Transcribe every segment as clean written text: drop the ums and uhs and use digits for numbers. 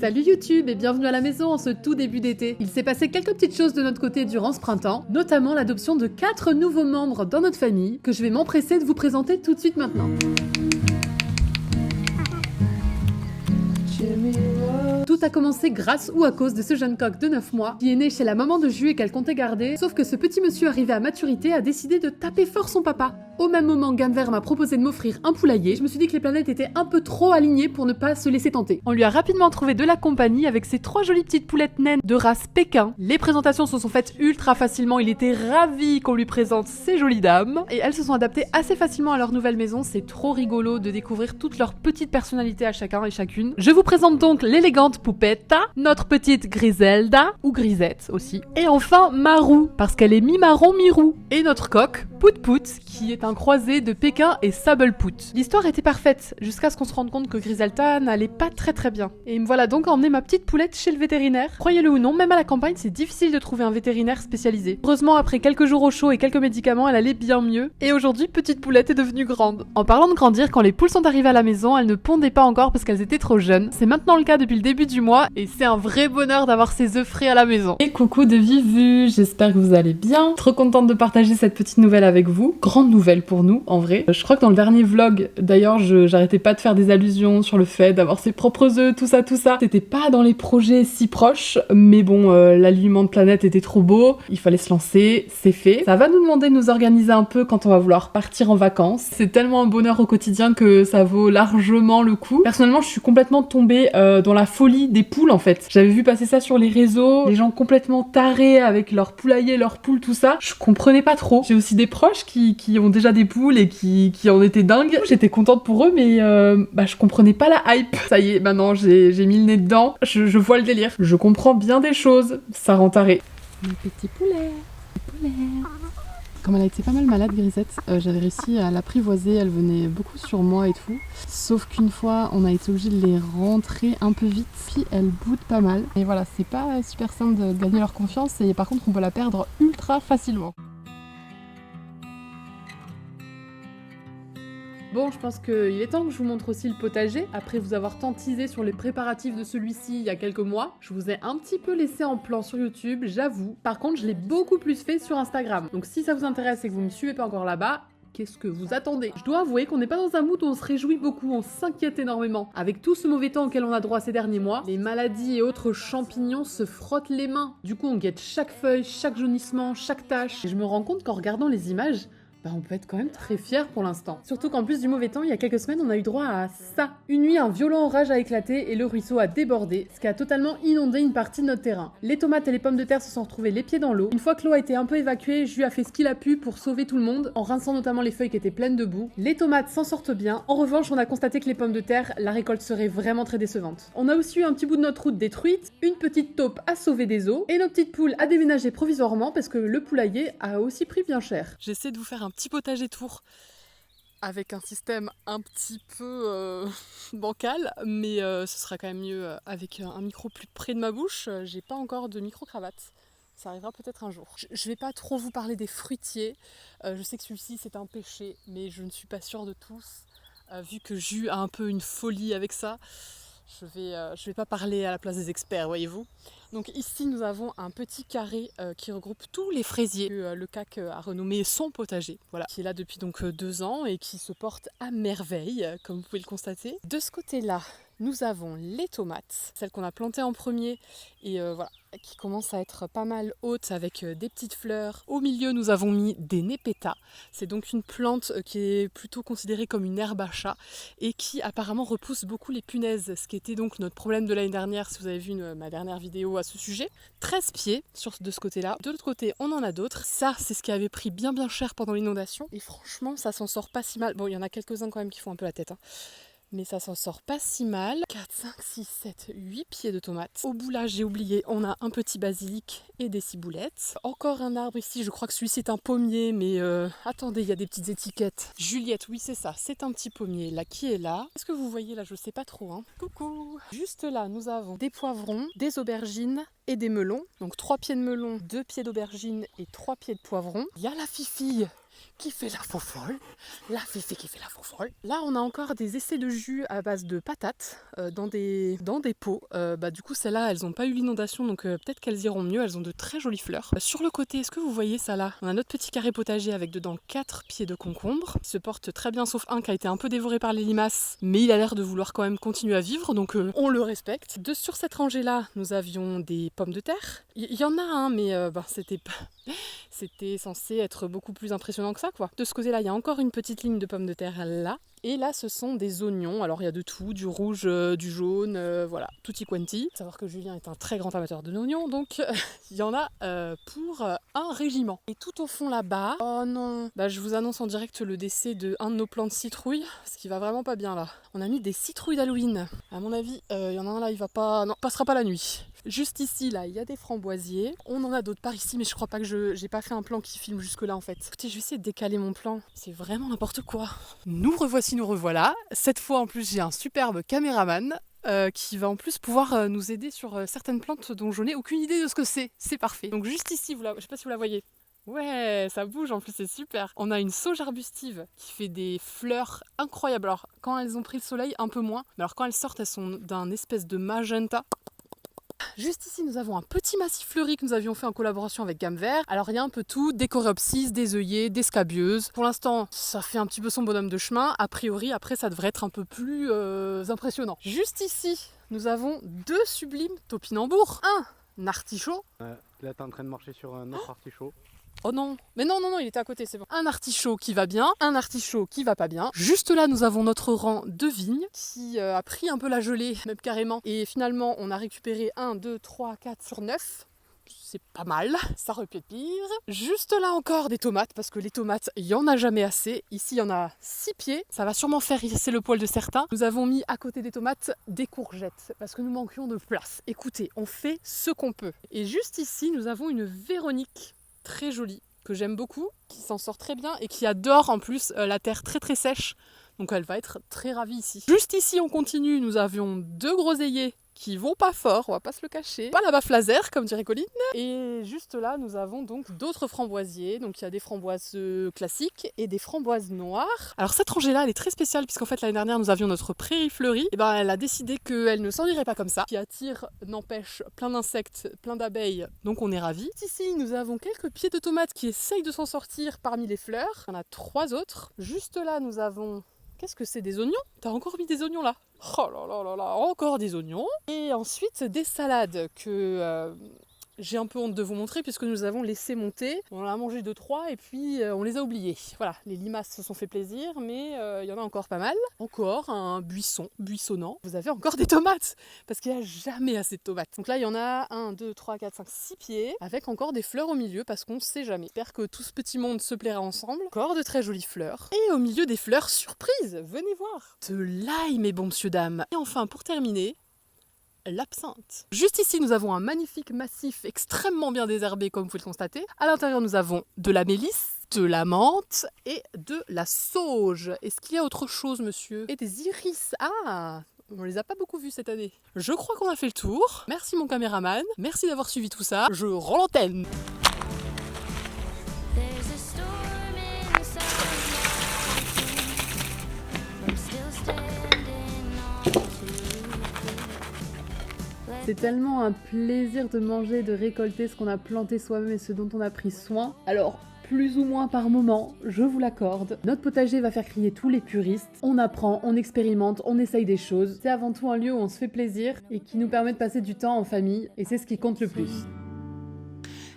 Salut YouTube et bienvenue à la maison en ce tout début d'été. Il s'est passé quelques petites choses de notre côté durant ce printemps, notamment l'adoption de 4 nouveaux membres dans notre famille que je vais m'empresser de vous présenter tout de suite maintenant. Tout a commencé grâce ou à cause de ce jeune coq de 9 mois qui est né chez la maman de Jus et qu'elle comptait garder, sauf que ce petit monsieur arrivé à maturité a décidé de taper fort son papa. Au même moment, Gamme Vert m'a proposé de m'offrir un poulailler. Je me suis dit que les planètes étaient un peu trop alignées pour ne pas se laisser tenter. On lui a rapidement trouvé de la compagnie avec ses 3 jolies petites poulettes naines de race Pékin. Les présentations se sont faites ultra facilement, il était ravi qu'on lui présente ces jolies dames. Et elles se sont adaptées assez facilement à leur nouvelle maison, c'est trop rigolo de découvrir toutes leurs petites personnalités à chacun et chacune. Je vous présente donc l'élégante Poupetta, notre petite Griselda, ou Grisette aussi. Et enfin Marou, parce qu'elle est mi-marron mi-roux. Et notre coq, Pout Pout, qui est un croisé de Pékin et Sablepout. L'histoire était parfaite, jusqu'à ce qu'on se rende compte que Griselda n'allait pas très bien. Et me voilà donc emmener ma petite poulette chez le vétérinaire. Croyez-le ou non, même à la campagne, c'est difficile de trouver un vétérinaire spécialisé. Heureusement, après quelques jours au chaud et quelques médicaments, elle allait bien mieux. Et aujourd'hui, petite poulette est devenue grande. En parlant de grandir, quand les poules sont arrivées à la maison, elles ne pondaient pas encore parce qu'elles étaient trop jeunes. C'est maintenant le cas depuis le début du mois, et c'est un vrai bonheur d'avoir ces œufs frais à la maison. Et coucou de vive vue, j'espère que vous allez bien. Trop contente de partager cette petite nouvelle avec vous. Grande nouvelle pour nous, en vrai. Je crois que dans le dernier vlog, d'ailleurs, j'arrêtais pas de faire des allusions sur le fait d'avoir ses propres œufs, tout ça. C'était pas dans les projets si proches, mais bon, l'alignement de planète était trop beau, il fallait se lancer, c'est fait. Ça va nous demander de nous organiser un peu quand on va vouloir partir en vacances. C'est tellement un bonheur au quotidien que ça vaut largement le coup. Personnellement, je suis complètement tombée dans la folie des poules, en fait. J'avais vu passer ça sur les réseaux, les gens complètement tarés avec leurs poulaillers, leurs poules, tout ça. Je comprenais pas trop. J'ai aussi des proches qui ont déjà des poules et qui en étaient dingues. J'étais contente pour eux, mais je comprenais pas la hype. Ça y est, maintenant j'ai mis le nez dedans, je vois le délire. Je comprends bien des choses, ça rend taré. Mes petits poulets. Comme elle a été pas mal malade, Grisette, j'avais réussi à l'apprivoiser, elle venait beaucoup sur moi et tout. Sauf qu'une fois, on a été obligé de les rentrer un peu vite, puis elles boudent pas mal. Et voilà, c'est pas super simple de gagner leur confiance, et par contre, on peut la perdre ultra facilement. Bon, je pense qu'il est temps que je vous montre aussi le potager. Après vous avoir tant teasé sur les préparatifs de celui-ci il y a quelques mois, je vous ai un petit peu laissé en plan sur YouTube, j'avoue. Par contre, je l'ai beaucoup plus fait sur Instagram. Donc si ça vous intéresse et que vous me suivez pas encore là-bas, qu'est-ce que vous attendez? Je dois avouer qu'on n'est pas dans un mood où on se réjouit beaucoup, on s'inquiète énormément. Avec tout ce mauvais temps auquel on a droit ces derniers mois, les maladies et autres champignons se frottent les mains. Du coup, on guette chaque feuille, chaque jaunissement, chaque tache. Et je me rends compte qu'en regardant les images, on peut être quand même très fiers pour l'instant. Surtout qu'en plus du mauvais temps, il y a quelques semaines, on a eu droit à ça. Une nuit, un violent orage a éclaté et le ruisseau a débordé, ce qui a totalement inondé une partie de notre terrain. Les tomates et les pommes de terre se sont retrouvées les pieds dans l'eau. Une fois que l'eau a été un peu évacuée, Jus a fait ce qu'il a pu pour sauver tout le monde, en rinçant notamment les feuilles qui étaient pleines de boue. Les tomates s'en sortent bien. En revanche, on a constaté que les pommes de terre, la récolte serait vraiment très décevante. On a aussi eu un petit bout de notre route détruite, une petite taupe à sauver des eaux, et nos petites poules à déménager provisoirement parce que le poulailler a aussi pris bien cher. J'essaie de vous faire un petit potager tour avec un système un petit peu bancal, mais ce sera quand même mieux avec un micro plus près de ma bouche. J'ai pas encore de micro-cravate, ça arrivera peut-être un jour. Je vais pas trop vous parler des fruitiers, je sais que celui-ci c'est un péché, mais je ne suis pas sûre de tous, vu que Jus a un peu une folie avec ça. Je vais pas parler à la place des experts, voyez-vous. Donc ici nous avons un petit carré qui regroupe tous les fraisiers que le CAC a renommé son potager, voilà, qui est là depuis donc 2 ans et qui se porte à merveille, comme vous pouvez le constater. De ce côté-là, nous avons les tomates, celles qu'on a plantées en premier et voilà, qui commencent à être pas mal hautes avec des petites fleurs. Au milieu, nous avons mis des Nepeta. C'est donc une plante qui est plutôt considérée comme une herbe à chat et qui apparemment repousse beaucoup les punaises, ce qui était donc notre problème de l'année dernière, si vous avez vu ma dernière vidéo à ce sujet. 13 pieds de ce côté-là. De l'autre côté, on en a d'autres. Ça, c'est ce qui avait pris bien cher pendant l'inondation. Et franchement, ça s'en sort pas si mal. Bon, il y en a quelques-uns quand même qui font un peu la tête, hein. Mais ça s'en sort pas si mal. 4, 5, 6, 7, 8 pieds de tomates. Au bout là, j'ai oublié, on a un petit basilic et des ciboulettes. Encore un arbre ici, je crois que celui-ci est un pommier, mais attendez, il y a des petites étiquettes. Juliette, oui c'est ça, c'est un petit pommier là qui est là. Est-ce que vous voyez là, je sais pas trop, hein. Coucou. Juste là, nous avons des poivrons, des aubergines et des melons. Donc 3 pieds de melon, 2 pieds d'aubergine et 3 pieds de poivrons. Il y a la fifille qui fait la faux-folle, la Fifi qui fait la faux-folle. Là, on a encore des essais de jus à base de patates dans des pots. Du coup, celles-là, elles n'ont pas eu l'inondation, donc peut-être qu'elles iront mieux. Elles ont de très jolies fleurs. Sur le côté, est-ce que vous voyez ça là? On a notre petit carré potager avec dedans 4 pieds de concombre. Il se porte très bien, sauf un qui a été un peu dévoré par les limaces, mais il a l'air de vouloir quand même continuer à vivre, donc on le respecte. Sur cette rangée-là, nous avions des pommes de terre. Il y en a un, mais c'était pas... C'était censé être beaucoup plus impressionnant que ça, quoi. De ce côté-là, il y a encore une petite ligne de pommes de terre là. Et là, ce sont des oignons. Alors, il y a de tout, du rouge, du jaune, voilà, tutti quanti. Faut savoir que Julien est un très grand amateur de oignons, donc il y en a pour un régiment. Et tout au fond là-bas, oh non, je vous annonce en direct le décès de un de nos plants de citrouilles, ce qui va vraiment pas bien là. On a mis des citrouilles d'Halloween. À mon avis, il y en a un là, il va pas, non, passera pas la nuit. Juste ici, là, il y a des framboisiers. On en a d'autres par ici, mais je crois pas que j'ai pas fait un plan qui filme jusque là en fait. Écoutez, je vais essayer de décaler mon plan. C'est vraiment n'importe quoi. Nous revoilà. Cette fois en plus, j'ai un superbe caméraman qui va en plus pouvoir nous aider sur certaines plantes dont je n'ai aucune idée de ce que c'est. C'est parfait. Donc juste ici, je sais pas si vous la voyez. Ouais, ça bouge en plus, c'est super. On a une sauge arbustive qui fait des fleurs incroyables. Alors quand elles ont pris le soleil, un peu moins. Mais alors quand elles sortent, elles sont d'un espèce de magenta. Juste ici, nous avons un petit massif fleuri que nous avions fait en collaboration avec Gamme Vert. Alors il y a un peu tout, des coréopsis, des œillets, des scabieuses. Pour l'instant, ça fait un petit peu son bonhomme de chemin. A priori, après, ça devrait être un peu plus impressionnant. Juste ici, nous avons 2 sublimes topinambours. Un artichaut. Là, t'es en train de marcher sur un autre artichaut. Oh non, mais non, il était à côté, c'est bon. Un artichaut qui va bien, un artichaut qui va pas bien. Juste là, nous avons notre rang de vignes qui a pris un peu la gelée, même carrément. Et finalement, on a récupéré 1, 2, 3, 4 sur 9. C'est pas mal, ça aurait pu être pire. Juste là encore des tomates, parce que les tomates, il y en a jamais assez. Ici, il y en a 6 pieds. Ça va sûrement faire hérisser le poil de certains. Nous avons mis à côté des tomates des courgettes, parce que nous manquions de place. Écoutez, on fait ce qu'on peut. Et juste ici, nous avons une Véronique très jolie, que j'aime beaucoup, qui s'en sort très bien et qui adore en plus la terre très très sèche. Donc elle va être très ravie ici. Juste ici, on continue, nous avions 2 groseilliers qui vont pas fort, on va pas se le cacher. Pas la baffe laser, comme dirait Colline. Et juste là, nous avons donc d'autres framboisiers. Donc il y a des framboises classiques et des framboises noires. Alors cette rangée-là, elle est très spéciale, puisqu'en fait l'année dernière, nous avions notre prairie fleurie. Et elle a décidé qu'elle ne s'en irait pas comme ça. Qui attire, n'empêche, plein d'insectes, plein d'abeilles. Donc on est ravis. Ici, nous avons quelques pieds de tomates qui essayent de s'en sortir parmi les fleurs. Il y en a 3 autres. Juste là, nous avons... Qu'est-ce que c'est, des oignons? T'as encore mis des oignons là? Oh là là là là, encore des oignons. Et ensuite des salades que j'ai un peu honte de vous montrer puisque nous avons laissé monter. On en a mangé 2-3 et puis on les a oubliés. Voilà, les limaces se sont fait plaisir, mais il y en a encore pas mal. Encore un buisson, buissonnant. Vous avez encore des tomates parce qu'il n'y a jamais assez de tomates. Donc là, il y en a 1, 2, 3, 4, 5, 6 pieds avec encore des fleurs au milieu parce qu'on ne sait jamais. J'espère que tout ce petit monde se plaira ensemble. Encore de très jolies fleurs. Et au milieu des fleurs, surprise, venez voir. De l'ail, mes bons monsieur, dames. Et enfin, pour terminer, l'absinthe. Juste ici, nous avons un magnifique massif extrêmement bien désherbé, comme vous pouvez le constater. À l'intérieur, nous avons de la mélisse, de la menthe et de la sauge. Est-ce qu'il y a autre chose, monsieur? Et des iris. Ah, on les a pas beaucoup vus cette année. Je crois qu'on a fait le tour. Merci mon caméraman. Merci d'avoir suivi tout ça. Je rends l'antenne. C'est tellement un plaisir de manger, de récolter ce qu'on a planté soi-même et ce dont on a pris soin. Alors, plus ou moins par moment, je vous l'accorde. Notre potager va faire crier tous les puristes. On apprend, on expérimente, on essaye des choses. C'est avant tout un lieu où on se fait plaisir et qui nous permet de passer du temps en famille. Et c'est ce qui compte le plus.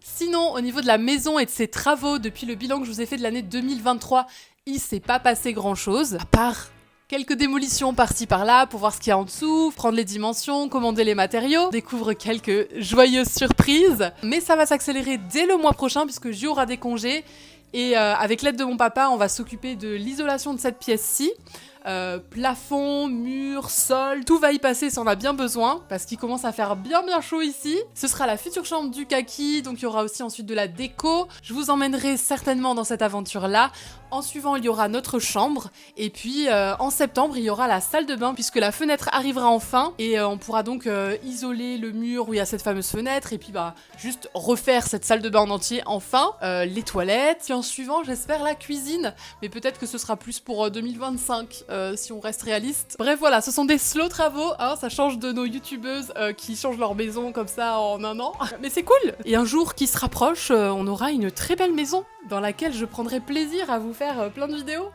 Sinon, au niveau de la maison et de ses travaux, depuis le bilan que je vous ai fait de l'année 2023, il s'est pas passé grand-chose, à part quelques démolitions par-ci par-là pour voir ce qu'il y a en dessous, prendre les dimensions, commander les matériaux, découvre quelques joyeuses surprises. Mais ça va s'accélérer dès le mois prochain puisque Gio aura des congés et avec l'aide de mon papa, on va s'occuper de l'isolation de cette pièce-ci. plafond, mur, sol, tout va y passer si on a bien besoin, parce qu'il commence à faire bien chaud ici. Ce sera la future chambre du kaki, donc il y aura aussi ensuite de la déco. Je vous emmènerai certainement dans cette aventure-là. En suivant, il y aura notre chambre, et puis en septembre, il y aura la salle de bain, puisque la fenêtre arrivera enfin, et on pourra donc isoler le mur où il y a cette fameuse fenêtre, et puis juste refaire cette salle de bain en entier, enfin, les toilettes, puis en suivant, j'espère, la cuisine, mais peut-être que ce sera plus pour 2025, si on reste réaliste. Bref, voilà, ce sont des slow travaux, hein, ça change de nos youtubeuses qui changent leur maison comme ça en un an, mais c'est cool. Et un jour qui se rapproche, on aura une très belle maison, dans laquelle je prendrai plaisir à vous faire plein de vidéos.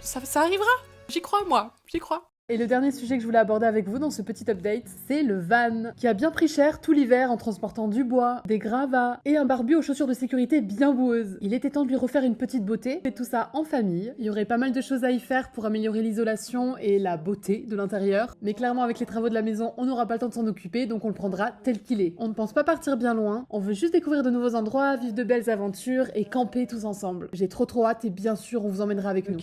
Ça arrivera, j'y crois moi, j'y crois. Et le dernier sujet que je voulais aborder avec vous dans ce petit update, c'est le van, qui a bien pris cher tout l'hiver en transportant du bois, des gravats et un barbu aux chaussures de sécurité bien boueuses. Il était temps de lui refaire une petite beauté, et tout ça en famille. Il y aurait pas mal de choses à y faire pour améliorer l'isolation et la beauté de l'intérieur, mais clairement avec les travaux de la maison, on n'aura pas le temps de s'en occuper, donc on le prendra tel qu'il est. On ne pense pas partir bien loin, on veut juste découvrir de nouveaux endroits, vivre de belles aventures et camper tous ensemble. J'ai trop hâte et bien sûr on vous emmènera avec nous.